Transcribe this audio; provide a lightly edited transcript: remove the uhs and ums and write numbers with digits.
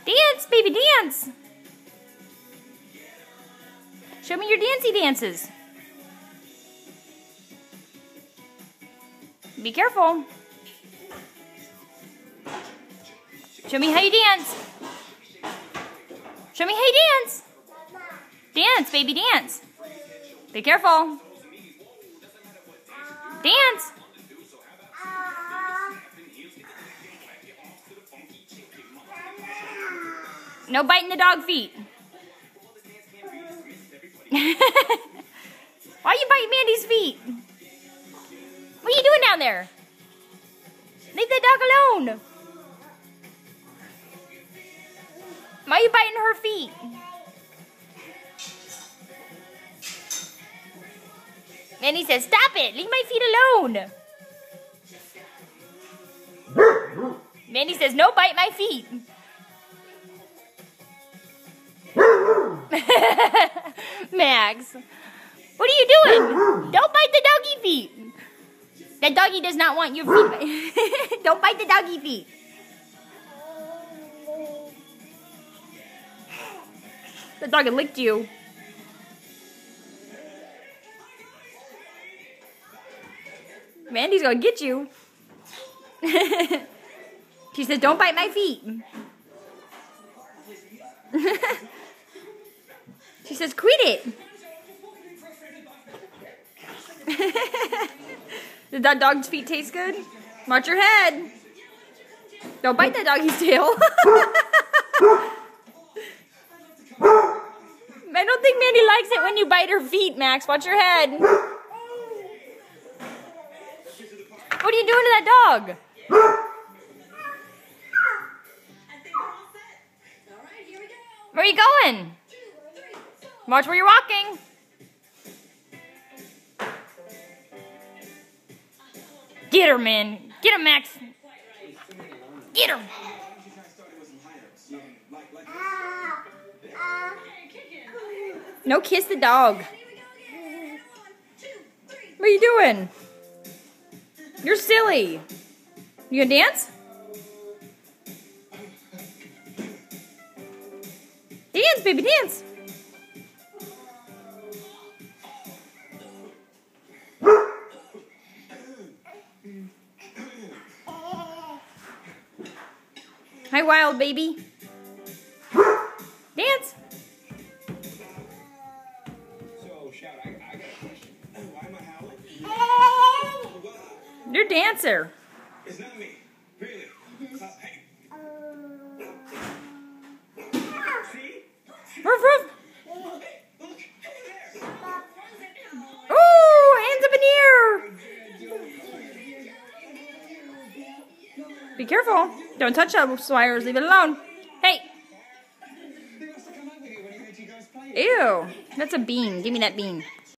Dance, baby, dance. Show me your dancey dances. Be careful. Show me how you dance. Show me how you dance. Dance, baby, dance. Be careful. Dance. No biting the dog feet. Why are you biting Mandy's feet? What are you doing down there? Leave the dog alone. Why are you biting her feet? Mandy says, stop it. Leave my feet alone. Mandy says, no, bite my feet. Max, what are you doing? Don't bite the doggy feet. That doggy does not want your feet. Don't bite the doggy feet. The dog licked you. Mandy's gonna get you. She said, don't bite my feet. She says, quit it. Did that dog's feet taste good? Watch your head. Don't bite that doggy's tail. I don't think Mandy likes it when you bite her feet, Max. Watch your head. What are you doing to that dog? Where are you going? Watch where you're walking. Get her, man. Get her, Max. Get her. No, kiss the dog. What are you doing? You're silly. You gonna dance? Dance, baby, dance. Hi, wild baby. Dance. So, Shout, I got a question. Why am I howling? You're a dancer. It's not me. Really. Hey. See? Roof, roof. Hey, look. Hey there. Ooh, hands up in the air. Be careful. Don't touch those wires. Leave it alone. Hey. Ew. That's a bean. Give me that bean.